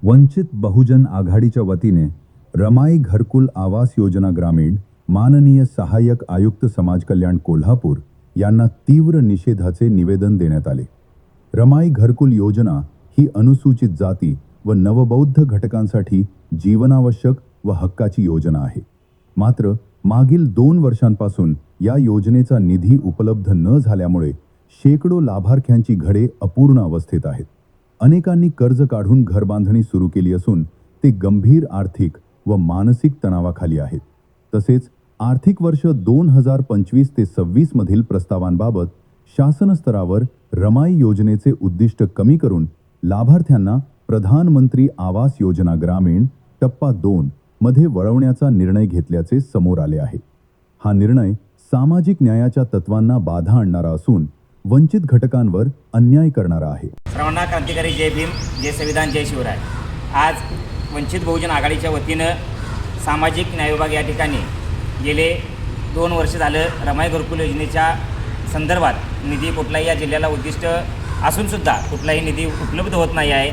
वंचित बहुजन आघाडीच्या वतीने रमाई घरकुल आवास योजना ग्रामीण माननीय सहाय्यक आयुक्त समाज कल्याण कोल्हापूर यांना तीव्र निषेधाचे निवेदन देण्यात आले। रमाई घरकुल योजना ही अनुसूचित जाती व नवबौद्ध घटकांसाठी जीवनावश्यक व हक्काची योजना आहे। मात्र मागील 2 वर्षांपासून या योजनेचा निधी उपलब्ध न झाल्यामुळे शेकडो लाभार्थ्यांची घरे अपूर्ण अवस्थेत आहेत। अनेकांनी कर्ज काढून घरबांधणी सुरू केली असून ते गंभीर आर्थिक व मानसिक तणावाखाली आहेत। तसेच आर्थिक वर्ष 2025 ते 26 मधील प्रस्तावांबाबत शासन स्तरावर रमाई योजनेचे उद्दिष्ट कमी करून लाभार्थ्यांना प्रधानमंत्री आवास योजना ग्रामीण टप्पा 2 मध्ये वळवण्याचा निर्णय घेतल्याचे समोर आले आहे। हा निर्णय सामाजिक न्यायाच्या तत्वांना बाधा आणणारा असून वंचित घटकांवर अन्याय करणारा आहे। श्रवणा क्रांतिकारी जय भीम, जय संविधान, जय शिवराय। आज वंचित बहुजन आघाडीच्या वतीनं सामाजिक न्याय विभाग या ठिकाणी गेले 2 वर्ष झालं रमाई घरकुल योजनेच्या संदर्भात निधी कुठलाही या जिल्ह्याला उद्दिष्ट असूनसुद्धा कुठलाही निधी उपलब्ध होत नाही आहे।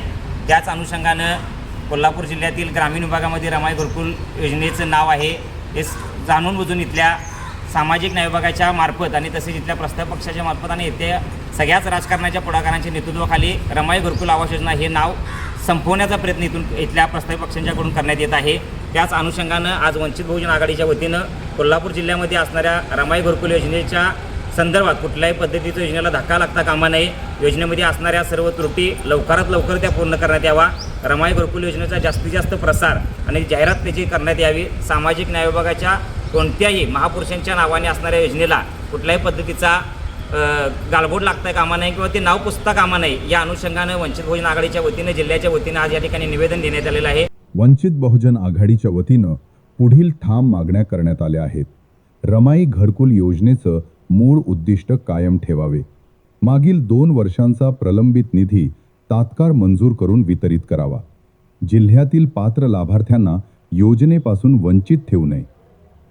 त्याच अनुषंगानं कोल्हापूर जिल्ह्यातील ग्रामीण विभागामध्ये रमाई घरकुल योजनेचं नाव आहे हे जाणून बुजून इथल्या सामाजिक न्याय विभागाच्या मार्फत आणि तसेच इथल्या प्रस्ताव पक्षाच्या मार्फत आणि इथे सगळ्याच राजकारणाच्या पुढाकारांच्या नेतृत्वाखाली रमाई घरकुल आवास योजना हे नाव संपवण्याचा प्रयत्न इथल्या प्रस्ताव पक्षांच्याकडून करण्यात येत आहे। त्याच अनुषंगानं आज वंचित बहुजन आघाडीच्या वतीनं कोल्हापूर जिल्ह्यामध्ये असणाऱ्या रमाई घरकुल योजनेच्या संदर्भात कुठल्याही पद्धतीचं योजनेला धक्का लागता कामा नये, योजनेमध्ये असणाऱ्या सर्व त्रुटी लवकरात लवकर त्या पूर्ण करण्यात यावा, रमाई घरकुल योजनेचा जास्तीत जास्त प्रसार आणि जाहिरात त्याची करण्यात यावी। सामाजिक न्याय विभागाच्या कोणत्याही महापुरुषांच्या नावाने असणाऱ्या योजनेला कुठल्याही पद्धतीचा गालबोट लागता कामा नाही किंवा ते नाव पुसता कामा नाही, या अनुषंगानं वंचित बहुजन आघाडीच्या वतीनं जिल्ह्याच्या वतीनं आज या ठिकाणी निवेदन देण्यात आलेलं आहे। वंचित बहुजन आघाडीच्या वतीनं पुढील ठाम मागण्या करण्यात आल्या आहेत। रमाई घरकुल योजनेचं मूळ उद्दिष्ट कायम ठेवावे, मागील 2 वर्षांचा प्रलंबित निधी तात्काळ मंजूर करून वितरित करावा, जिल्ह्यातील पात्र लाभार्थ्यांना योजनेपासून वंचित ठेवू नये,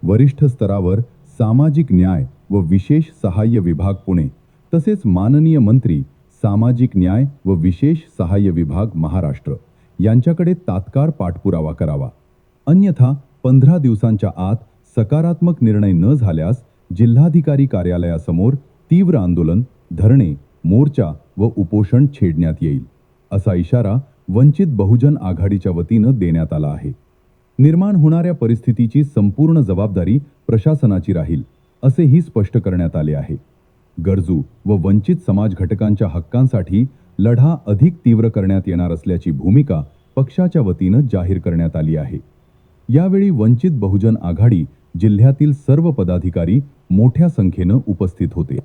वरिष्ठ स्तरावर सामाजिक न्याय व विशेष सहाय्य विभाग पुणे तसेच माननीय मंत्री सामाजिक न्याय व विशेष सहाय्य विभाग महाराष्ट्र यांच्याकडे तात्काळ पाठपुरावा करावा। अन्यथा 15 दिवसांच्या आत सकारात्मक निर्णय न झाल्यास जिल्हाधिकारी कार्यालयासमोर तीव्र आंदोलन, धरणे, मोर्चा व उपोषण छेडण्यात येईल, असा इशारा वंचित बहुजन आघाडीच्या वतीनं देण्यात आला आहे। निर्माण होणाऱ्या परिस्थितीची संपूर्ण जबाबदारी प्रशासनाची राहील, असेही स्पष्ट करण्यात आले आहे। गरजू व वंचित समाज घटकांच्या हक्कांसाठी लढा अधिक तीव्र करण्यात येणार असल्याची भूमिका पक्षाच्या वतीनं जाहीर करण्यात आली आहे। यावेळी वंचित बहुजन आघाडी जिल्ह्यातील सर्व पदाधिकारी मोठ्या संख्येनं उपस्थित होते।